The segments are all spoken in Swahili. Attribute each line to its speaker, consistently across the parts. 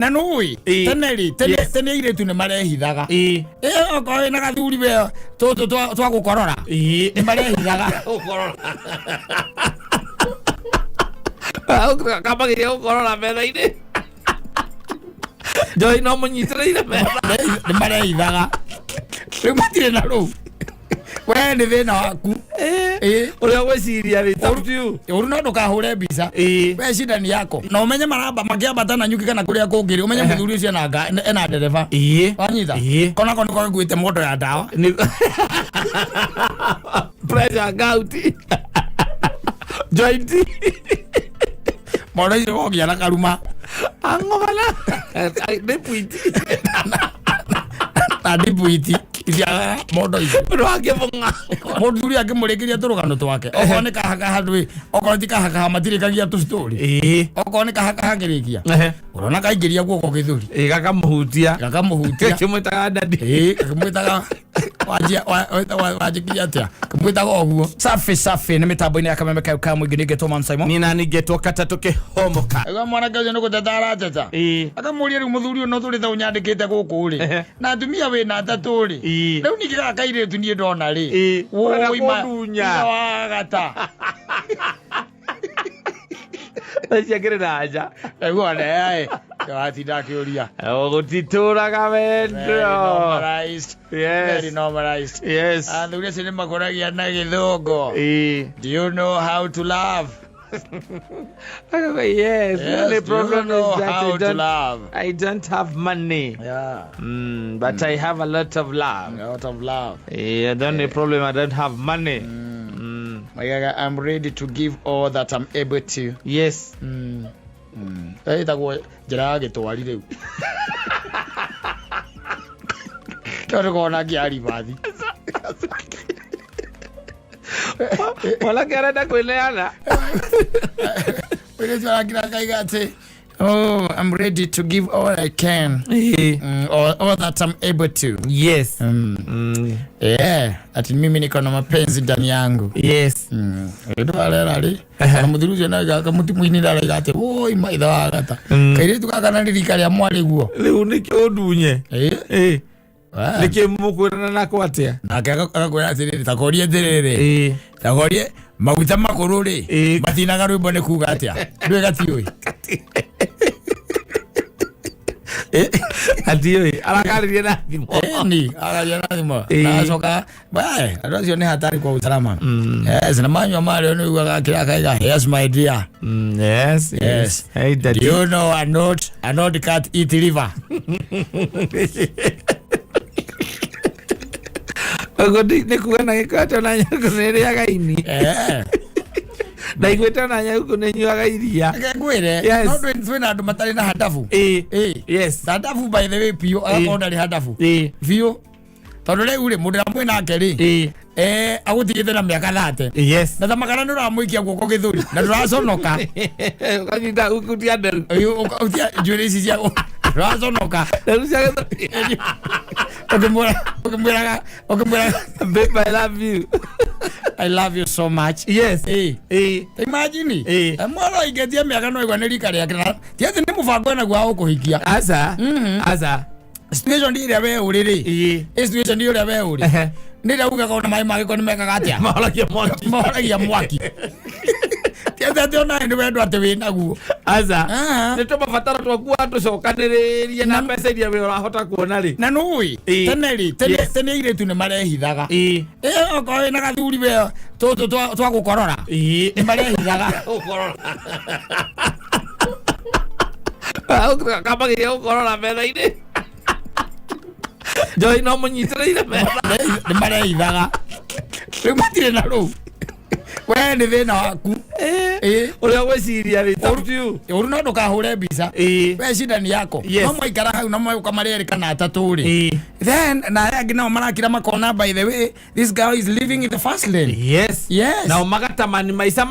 Speaker 1: na nui tene ire tu ne marehithaga oko na gathuri we twa gukorora ni marehithaga gukorora
Speaker 2: kama gire gukorora metha-ini Joy no munyitire
Speaker 1: ni marehithaga riu matire na ru we ni thina waku
Speaker 2: uria gwiciria ri taru
Speaker 1: uru no ndukahure mbica we shida ni yako na umenye maramba makiambata na nyuki kana kuria kungiri umenye muthuri ucio ena ndereba wanyita kona kona ko gwite moto ya dawa
Speaker 2: pressure gout joint
Speaker 1: mora icio gogia na karuma
Speaker 2: angobala depuiti
Speaker 1: adipuiti isia modo icio
Speaker 2: roake bonga
Speaker 1: muthuri akimurikiria turugano twake oko ni kahaka handwi oko ti kahaka matirikagia tu story oko ni kahaka hagirikia urona kaingiria guoko githuri
Speaker 2: gakamuhutia
Speaker 1: kimwitaga dadi kimwitaga wajikia atia kimwitaga oguo safi ni mitambo-ini ya Kameme ka mwingi ningetwo Man Simon
Speaker 2: ni nani ningetwo Katatuke Homoka
Speaker 1: ega mwana kaje no gutatara teta akamuria ri muthuri no turi tha unyandikite guku ri na atumia we na tatu ri riu nikiga kaire tu nie ndona ri woi madunya wagata
Speaker 2: ciakire na aja
Speaker 1: ego ne watinda kiuria
Speaker 2: gutituraga wendo
Speaker 1: very normalized athuri cini makoragia na githungo do you know how to love
Speaker 2: yes, the only problem is
Speaker 1: that
Speaker 2: I don't have money. But I have a lot of love. Yeah, the only problem I don't have money.
Speaker 1: I'm ready to give all that I'm able to.
Speaker 2: Yes.
Speaker 1: Itago njira gitwari riu. Toro kona kiari bathi.
Speaker 2: Wala karada kueleana.
Speaker 1: Oh, I'm ready to give all I can. All that I'm able to.
Speaker 2: Yes.
Speaker 1: Yeah. Ati mimi niko na mapenzi ndani yangu.
Speaker 2: Yes.
Speaker 1: Ndo alerali. Na muthiruje na gaka muti mwini ndara gate. Oi maitha wagata. Kaire tukakana ndirikari ya mwari guo.
Speaker 2: Riu niki udunye. Niki mukwirana nako atia.
Speaker 1: Nake akakwira atiri takorie ndiriri. Takorie maguta makuru ri. Matinaga rwimbo ni kuga atia. Ndwe gati oi.
Speaker 2: Atioi arakaririe na thimo
Speaker 1: ni araria na thimo nacoka bae adocio ni hatari kwa usalama yes na manyo mari ni ugaga kira kaiga yes my dear yes
Speaker 2: hey daddy
Speaker 1: you know I not cat eat liver
Speaker 2: ogodi ne kuana gikato na nyakore ya gaini Daigweta na nyuko nenyuaga iria.
Speaker 1: Ngwire no twina andu matari na hadafu.
Speaker 2: Yes.
Speaker 1: Hadafu by the way pio akona ri hadafu. Vio. Tondu riu ri mundu ramwe nake ri. Agutigite na miaka 30.
Speaker 2: Yes.
Speaker 1: Na tamakana nduramuikia guoko githuri. Na nduraconoka.
Speaker 2: Ukanyita ukutia nderu.
Speaker 1: Utia njuri ici cia nduraconoka.
Speaker 2: Nderu cia githuri.
Speaker 1: Okimwiraga
Speaker 2: babe I love you.
Speaker 1: I love you so much.
Speaker 2: Yes.
Speaker 1: Imagine. Mwara ingetia miaka no igwa ni rika ria kina. Tiati ni mubango na gwa ukuhikia.
Speaker 2: Asa.
Speaker 1: Situation ndi ria we uriri. Situation ndi ria we uri. Ndira uga kona mai magi koni meka gatia. Maholagia mwaki. Tiati ati ona ndi wendo ati wina guo.
Speaker 2: Asa. Nito mabatara twakuwa tucokaniririe na message iria we urahota kuona ri.
Speaker 1: Na nui. Tene ire tu ne marehithaga. Oko na gathuri we twa gukorora. Ni marehithaga. Gukorora.
Speaker 2: Kama gire gukorora metha-ini. Joy no munyitire
Speaker 1: ni marehithaga. Riu matire na ru. We ni thina waku.
Speaker 2: Uria gwiciria ri taru.
Speaker 1: Uru no ndukahure mbica. We shida ni yako. No mwaikara hau na mwauka mareri kana atatu ri. Then na yangi no marakira makona by the way this girl is living in the fast lane.
Speaker 2: Yes. Na magatamani maisa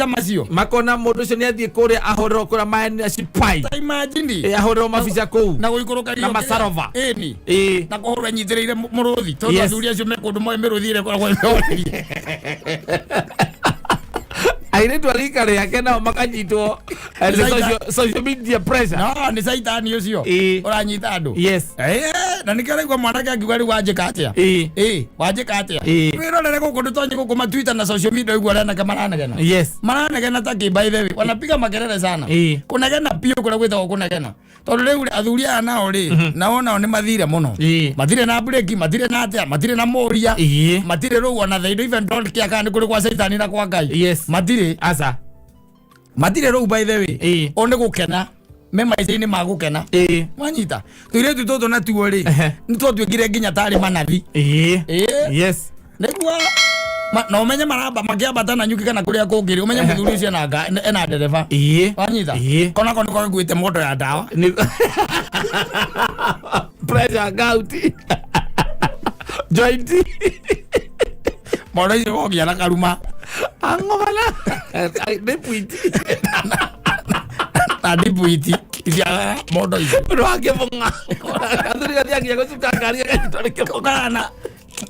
Speaker 2: macio. Makona mundu ucio ni athie kuria ahorero kura maeni acipai.
Speaker 1: Imagine.
Speaker 2: Ahorero mabica kou.
Speaker 1: Na guikuruka
Speaker 2: na masarova.
Speaker 1: Na kuhura nyithireire muruthi. Tondu athuri acio mekundu moe miruthire kwa
Speaker 2: airetwo rikare yake nao makanyitwo social media pressure.
Speaker 1: No, ni saitani ucio uranyita andu.
Speaker 2: Yes.
Speaker 1: Na nikaraigwa mwanake akiuga riu wanje katia. Wanje katia. Wirorere guku ndutonye guku ma Twitter na social media igwa rana kamaranagena.
Speaker 2: Yes.
Speaker 1: Maranagena taki by the way. Wanapiga makelele sana. Kunagena pio kula gwita kunagena. Tondu riu athuria nao ri naona ni mathire muno. Mathire na break, mathire na atia, mathire na moria. Mathire ru ona they even don't care kana kuri kwa saitani na kwa Ngai.
Speaker 2: Yes.
Speaker 1: Mathire
Speaker 2: asa.
Speaker 1: Mathire ru by the way. One gukena. Mema icini magukena. Mwanyita. Tuire tutoto na tuo ri. Nito twigire nginya tari manathi.
Speaker 2: Yes.
Speaker 1: Negwa no menye maraba makiambata na nyuki kana kuria kungiri umenye muthuri ucio ena ndereva. Wanyita. Kona kono gwite moto ya dawa.
Speaker 2: Pressure gout. Joint.
Speaker 1: Moro icio gogia na karuma.
Speaker 2: Angobala. Deputy.
Speaker 1: Deputy. Ia modo icio.
Speaker 2: Roake bonga. Athuri gathia gucuka ngari gatoreke bongana.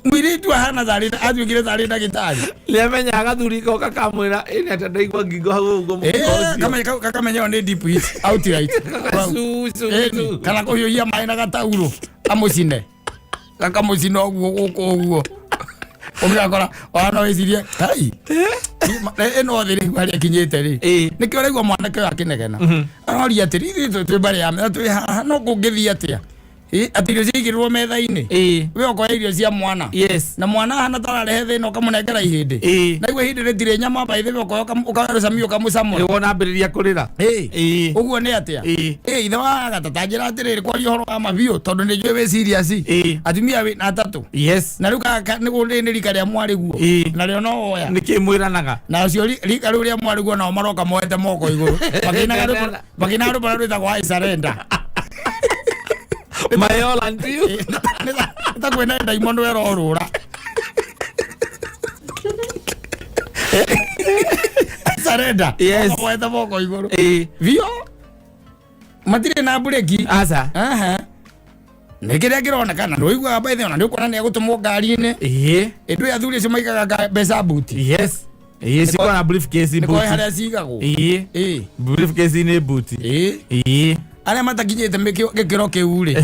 Speaker 1: Mwiritu hana thari atwikire thari ndagitari.
Speaker 2: Lemenya agathuri ko kakamwira ine atenda igwa ngingo hau ugo
Speaker 1: muko. Kama menya ni deputy outright.
Speaker 2: Su.
Speaker 1: Kana ko yoia mai na gatauro. Amucine. Kaka mucino ugo. Omira ona wecirie hai eno thiri bari kinyete ri nikio raigwa mwanake wake negena aroria atiri twi bari ya twi no kungithia atia atirio cigirwo metha-ini we okoya irio cia mwana na mwana hana tararehe thina ukamunengera ihindi na igwe hindi ritire nyama baithe we okoya ukarucamia ukamucamura
Speaker 2: wona ambiriria kurira
Speaker 1: uguo ni atia ithe wa gatatanjira atiriri kwaria horo wa mabio tondu ni njui we serious atumia we na tatu na riu nigu ni rika ria mwariguo na rio no oya
Speaker 2: nikimwiranaga
Speaker 1: na ucio rika riu ria mwariguo nao maroka moete moko iguru bakinaru bara rita kwa surrender.
Speaker 2: My all and you.
Speaker 1: Nita kwena Diamond wero orura. Sarenda.
Speaker 2: Yes.
Speaker 1: Mweta moko iguru. Vio. Matire na bureki.
Speaker 2: Asa.
Speaker 1: Nekire kirona kana ndoigwa abaithe ona ndikona ne gutumo ngari-ini. Endu ya thuri cio maikaga besa buti.
Speaker 2: Yes. Siko na briefcase buti.
Speaker 1: Ko haria cigagwo.
Speaker 2: Briefcase ni buti.
Speaker 1: Aria matakinyete gikiro kiu ri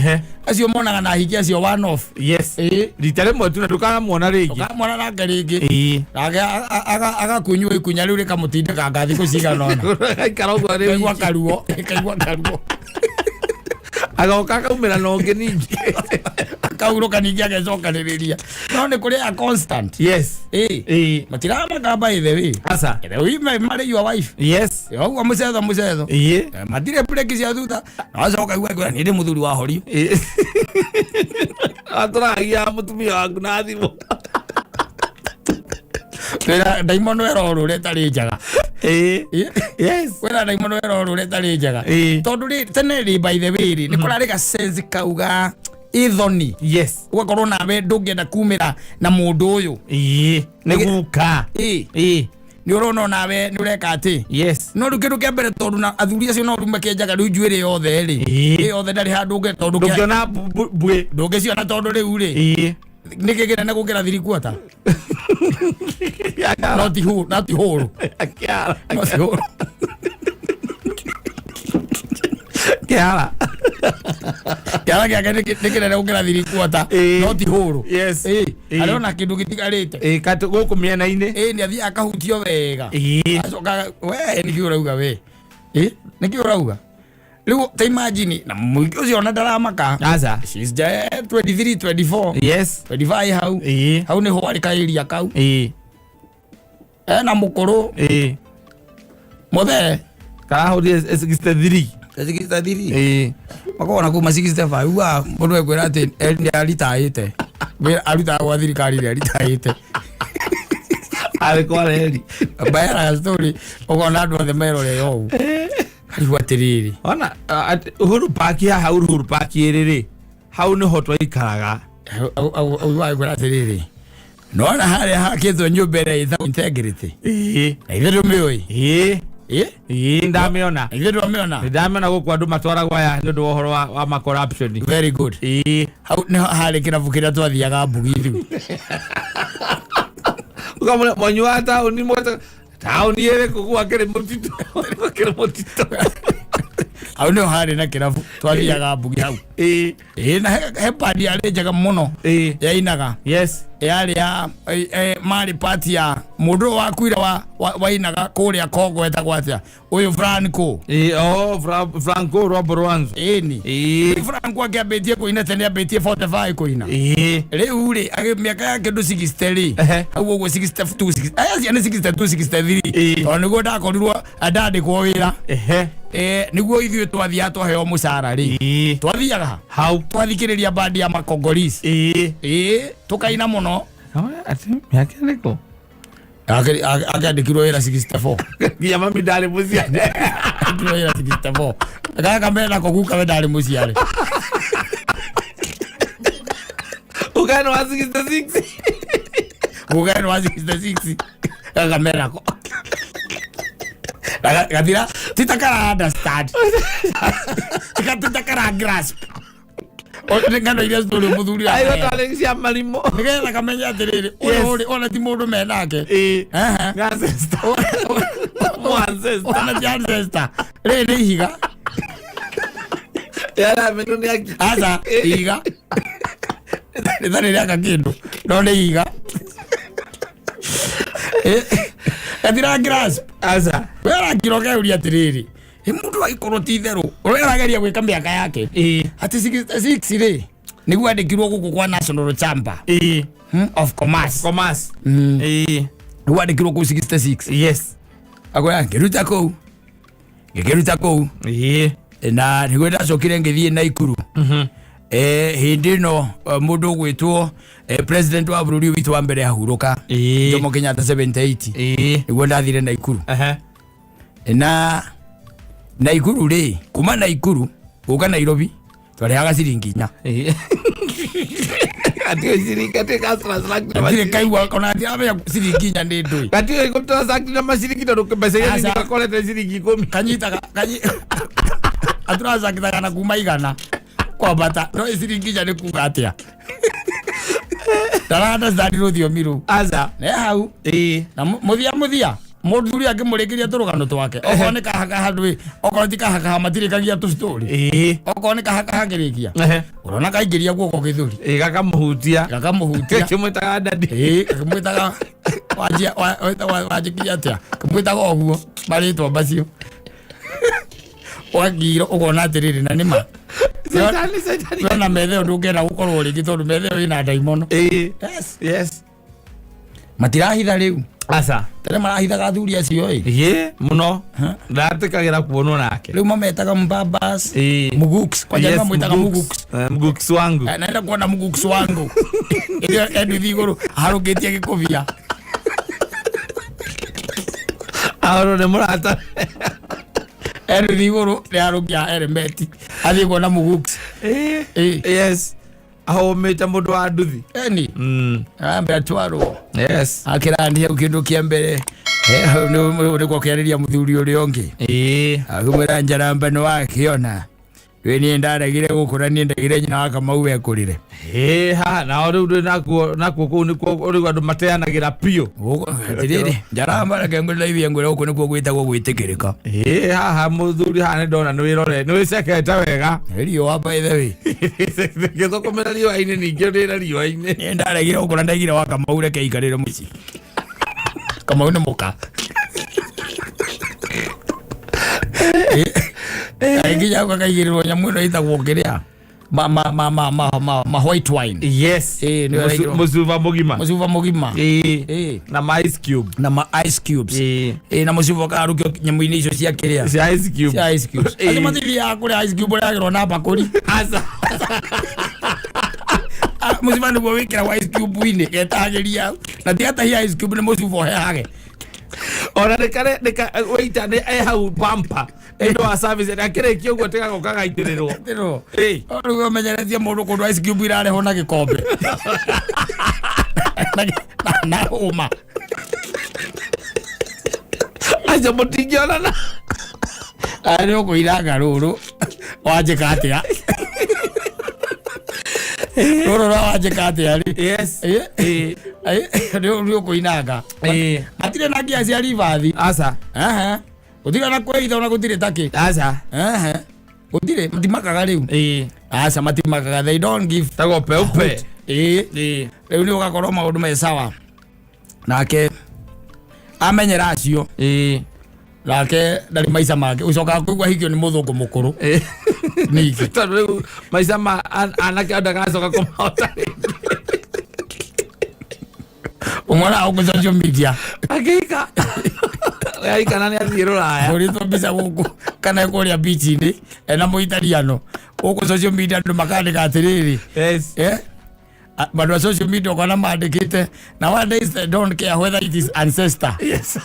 Speaker 1: acio monaga na hiki acio one off.
Speaker 2: Yes. Ritare mwetu na tukamwona ringi.
Speaker 1: Tukamwona na ringi. Aga kunywa ikunya riu rikamutindika ngathi kuciga nona.
Speaker 2: Karogwa ri
Speaker 1: kaigwa karuo.
Speaker 2: Agoka kaumira no ngingi.
Speaker 1: Kauruka ningi agecokaniriria. No ni kuri a constant.
Speaker 2: Yes.
Speaker 1: Matira magamba ithe
Speaker 2: asa.
Speaker 1: We marry your wife.
Speaker 2: Yes.
Speaker 1: Yo amucetho. Matire break cia thutha. No acoka igwa ni ndi muthuri wa hori.
Speaker 2: Aturagia mutumia wangu na thimu.
Speaker 1: Wera Diamond wero orure tari njaga.
Speaker 2: Yes.
Speaker 1: Wera Diamond wero orure tari njaga. Tondu ri tene ri by the way ni kurari ga sense kauga ithoni.
Speaker 2: Yes.
Speaker 1: Ugakorwo nawe ndungenda kumira na mundu uyu.
Speaker 2: Ni guka.
Speaker 1: Ni urona nawe ni ureka ati.
Speaker 2: Yes.
Speaker 1: No rukiru kia mbere tondu na athuri acio no rume kienjaga riu njuire yothe ri. Yothe ndari handu nge tondu kia.
Speaker 2: Ngiona bwe.
Speaker 1: Ndungiciona tondu riu ri. Nikigira na gukira 3 quarter. Not huru.
Speaker 2: Kiara.
Speaker 1: Not huru.
Speaker 2: Kiara.
Speaker 1: Kiara kia nikira na gukira 3 quarter. Not huru.
Speaker 2: Yes.
Speaker 1: Aliona kindu gitigarite.
Speaker 2: Katu guku miena-ini.
Speaker 1: Ni athia akahutio wega. Acoka we nikio urauga we. Nikio urauga. Riu ta imagine na mwiki ucio ona ndaramaka.
Speaker 2: Asa.
Speaker 1: She's just 23, 24.
Speaker 2: Yes.
Speaker 1: 25 hau. Hau ni ho ari kairia kau. Na mukuru. Mothe.
Speaker 2: Karahuri 63.
Speaker 1: 63. Makona kuma 65 wa mundu ekwira ati ndi aritaite. We aruta gwa thirikari ri aritaite.
Speaker 2: Alikuwa redi.
Speaker 1: Bayara story ogona andu othe merore yo. Karibu atiriri.
Speaker 2: Ona Uhuru Park ya hau Uhuru Park riri. Hau ni hotwa ikaraga.
Speaker 1: Au wa atiriri. No na hare hakithwo nyumbere itha integrity. Ithe mioi.
Speaker 2: Ndamiona.
Speaker 1: Ithe ndamiona.
Speaker 2: Ndamiona guku andu matwaragwa ya ndu uhoro wa corruption.
Speaker 1: Very good. Hau ni hare kirabu kira twathiaga mbugi riu.
Speaker 2: Ukamwe mwanyu ata uni mwata Tauni ere kugua kere motito. Kere motito.
Speaker 1: Au no hari na kirabu twathiaga mbugi hau na he padi ari njaga muno yainaga
Speaker 2: yes
Speaker 1: yari ya mari party ya mundu wa kuira wainaga kuria Kongo etagwo atia uyu Franco
Speaker 2: Franco Roboranzo
Speaker 1: ni Franco akiambitie kuina tene ambitie 45 kuina riu ri miaka yake ndu 60 au uguo 62 aya ciana 62 63 to niguo ndakorirwo andandikwo wira niguo ithuĩ twathia twaheo mũcara ri twathiaga hau twathikĩrĩria bandi ya Makongolisi tukaina muno
Speaker 2: ati miaka niko
Speaker 1: akandikirwo wĩra 64
Speaker 2: nginya mami ndarĩ mũciare
Speaker 1: akandikirwo wĩra 64 akaka mena koguka we ndarĩ mũciare
Speaker 2: ukaenda wa 66
Speaker 1: ukaenda wa 66 akaka mena ko Gatira titakara understand titakara grasp ngano iria story muthuri
Speaker 2: ayo talexia malimo
Speaker 1: nigetha kamenya atiriri ona ti mundu menake
Speaker 2: ancestor
Speaker 1: ona ti ancestor riri higa
Speaker 2: yala meno ni
Speaker 1: asa higa ndani yaka kindu no ni higa Gatira grasp
Speaker 2: asa
Speaker 1: wera kiroge uri atiriri mundu aikorwo ti theru urerageria gwika miaka yake ati 66 ri niguo andikirwo guku kwa National Chamber of Commerce niguo andikirwo ku 66
Speaker 2: yes
Speaker 1: agoya ngiruta kou na niguo ndacokire ngithie Naikuru hindi no mundu gwitwo president wa bururi witu wa mbere ahuruka Jomo Kenyatta 78 niguo ndathire Naikuru na Naikuru ri kuma Naikuru uka Nairobi twarihaga ciringi 4
Speaker 2: atio ciringi ati transact
Speaker 1: atire kaigua kona ati abe ciringi 4 ndi ndui
Speaker 2: atio iko transact na maciringi ndo mbeca ya ni kakolete ciringi 10
Speaker 1: kanyitaga atransact kana kuma igana kwa bata no ciringi 4 kuga atia tarada zadi thio miru
Speaker 2: aza
Speaker 1: ne hau na muthia muthuri akimurikiria turugano twake okoneka haka handwi okotika haka matirikagia tu story okoneka haka hangirikia urona kaingiria guoko githuri
Speaker 2: gakamuhutia
Speaker 1: kimwitaga dadi kimwitaga wajikia atia kimwitaga oguo maritwa bacio wagiro ukona atiriri na nima na methe ndungena gukorwo ringi tondu methe ina daimono
Speaker 2: yes
Speaker 1: matirahitha riu
Speaker 2: asa
Speaker 1: tene marahithaga athuri acio
Speaker 2: muno ndatikagira kuonwo nake
Speaker 1: riu mametaga mbabas muguks kwa jana mwitaga
Speaker 2: muguks wangu
Speaker 1: naenda kuona muguks wangu ile edu thiguru harugetie gikuvia
Speaker 2: ahoro ne murata
Speaker 1: edu thiguru le harugia elementi athi kuona muguks
Speaker 2: yes aho meta mundu wa nduthi
Speaker 1: eni ambe atwaro
Speaker 2: yes
Speaker 1: akirandi ukindu kia mbere ni kwa kiariria muthuri uri ongi agumira njaramba no akiona we ni ndaragire gukura ni ndagire nyina wa Kamau ekurire
Speaker 2: ha na ori nakuo ku ni ko ori andu mateanagira pio
Speaker 1: atiriri njaramba na kengo live ngure uko ni ko gwitagwo gwitikirika
Speaker 2: ha muthuri ha ni ndona ni wirore ni wiceketa wega
Speaker 1: rio wa by the way
Speaker 2: githoko mera rio aine ningi ndira rio aine
Speaker 1: ni ndaragire gukura ndagire wa Kamau reke ikarire muci Kamau ni muka aiginya kwa kaigirwo nyamu ino itagwo kiria ma white wine
Speaker 2: yes musuva mugima na ma ice cubes
Speaker 1: na musuva karukio nyamu-ini icio cia kiria
Speaker 2: cia ice cubes
Speaker 1: ani mathiri ya kuria ice cube ragirwo na bakuri
Speaker 2: asa
Speaker 1: musuva niguo wikira wa ice cube ini getagiria na tiatahia ice cube ni musuva ohehage
Speaker 2: ora neka waita ne hau pampa endo wa service na kire kio goteka gokaga itirirwo
Speaker 1: orugo menyeretie mundu kundu ice cube irare hona gikombe na uma
Speaker 2: aja mutingiona na
Speaker 1: ari ukwiraga ruru wajika atia ruru wajika atia
Speaker 2: yes
Speaker 1: ndio kuinaga matire na kia cia rivathi
Speaker 2: asa
Speaker 1: utira na kweitha ona gutire taki
Speaker 2: asa
Speaker 1: utire mtimakaga riu asa matimakaga, they don't give
Speaker 2: tago peupe
Speaker 1: riu ni ugakorwo maundu me sawa nake amenyera acio nake ndari maica make ucoka kuigua hikio ni muthungu mukuru niki
Speaker 2: tondu maica ma anake ndagacoka kumahota
Speaker 1: umwana uko social media
Speaker 2: agika aika nani athiruraya
Speaker 1: urito bisa guku kana kuria beach ni na muitariano uko social media ndo makandika atiriri
Speaker 2: yes
Speaker 1: but social media kana mandikite nowadays they don't care whether it is ancestor
Speaker 2: yes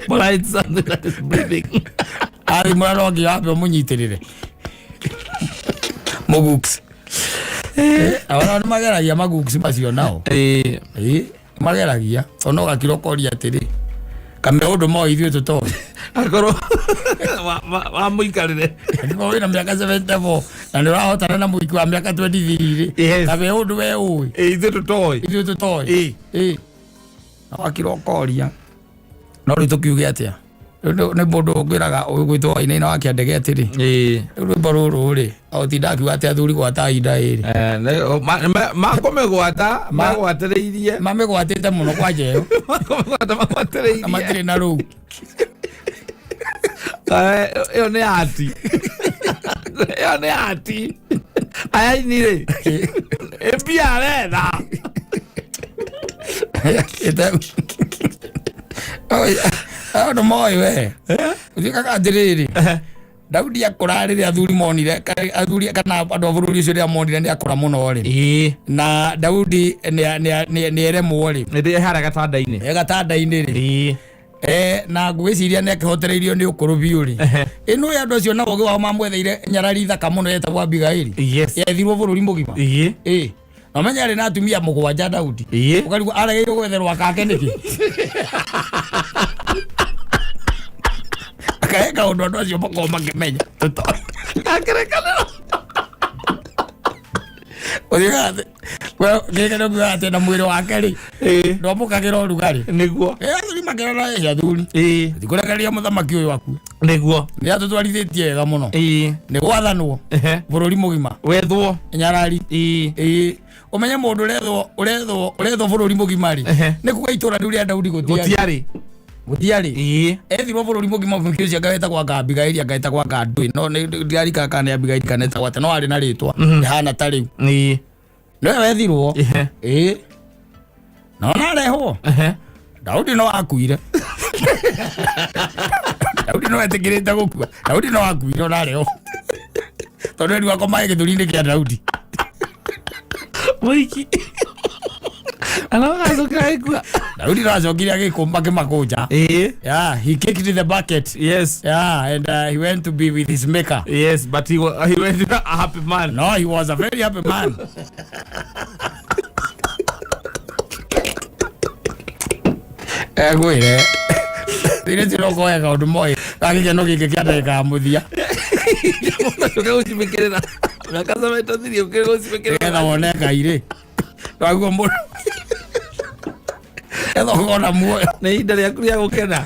Speaker 2: but it's something that is breathing
Speaker 1: ari mwarogi hapo munyitirire muguks awara mageragia maguks macio nao mageragia ono gakirokoria atiri kame undu mo ithuĩ tũtoĩ
Speaker 2: akorwo wa muikarire
Speaker 1: ngo wĩna mĩaka 74 na nĩ ũrahotana na mũiki wa mĩaka 23 kame undu we ũĩ
Speaker 2: ithuĩ tũtoĩ
Speaker 1: na gakirokoria no rĩu tũkiuge atĩa nĩ mũndũ ũngĩraga ũgwĩtwo wainaina wa kĩandege atĩrĩ rwĩmbo rũrũ rĩ otinda akiuga atĩ athuri gwata ihinda ĩrĩ
Speaker 2: magwatĩrĩirie
Speaker 1: mamĩgwatĩte mũno kwa njeo na matirĩ na rũu
Speaker 2: ĩyo nĩ ati ayaini rĩ mbia aretha
Speaker 1: no moĩ we ũthikaga atĩrĩrĩ Daudi akora rĩrĩa athuri monire athuri kana andũ a bũrũri ũcio rĩrĩa monire nĩ akora mũno rĩ na Daudi nĩ eremwo rĩ
Speaker 2: nĩ hara
Speaker 1: gatanda-inĩ rĩ na ngwĩciria nĩ akĩhotereirio nĩ ũkũrũ biũ rĩ ĩno ya andũ acio na ũgĩ wao mamwetheire nyarari thaka mũno yetagwo Abigaili yethirwo bũrũri mũgima amenya arĩ na atumia mũgwanja Daudi ũkarigwo aregĩirwo gwetherwo akake nĩkĩ akaeka ũndũ andũ acio makorwo makĩmenya
Speaker 2: akerekanĩro
Speaker 1: ũthiaga thĩ gĩkĩrĩo kiuga atĩ na mwĩrĩ wake rĩ ndwamũkagĩra ũrugarĩ
Speaker 2: nĩguo
Speaker 1: athuri makĩrora athuri tikũrekereria mũthamaki ũyũ waku
Speaker 2: nĩguo
Speaker 1: nĩ atũtwarithĩtie wega mũno nĩ gwathanwo bũrũri mũgima
Speaker 2: wethwo
Speaker 1: nyarari umenye mũndũ ũrethwo bũrũri mũgima rĩ nĩ kuga itũra rĩu rĩa Daudi gũtiarĩ ethirwo bũrũri mũgima mũingĩ ũcio ngaetagwo Abigaili ngaetagwo Ndũĩ no ndirarika kana Abigaili kana etagwo atĩ no arĩ na rĩtwa rĩhana ta rĩu nĩwe wethirwo no narehwo Daudi no akuire Daudi no etĩkĩrĩte gũkua Daudi no akuire onarehwo tondũ nĩ akomaga gĩthũri-inĩ kĩa Daudi
Speaker 2: mũiki anaagacoka
Speaker 1: Daudi no acokire agĩkũmba kĩmakũnja he kicked the bucket and he went to be with his maker
Speaker 2: but he went a happy man.
Speaker 1: No, he was a very happy man. Gwĩre thire tirokoya kaũndũ moĩ gagĩkeno gĩkĩ kĩa ndagĩka ya mũthia
Speaker 2: ũkagũcimĩkĩrĩra nakacametothirie ũkĩgũcimĩkĩrĩra
Speaker 1: getha wone Ngai rĩ waguo mũndũ etha ũkona muoyo
Speaker 2: nĩ ihinda rĩaku rĩa gũkena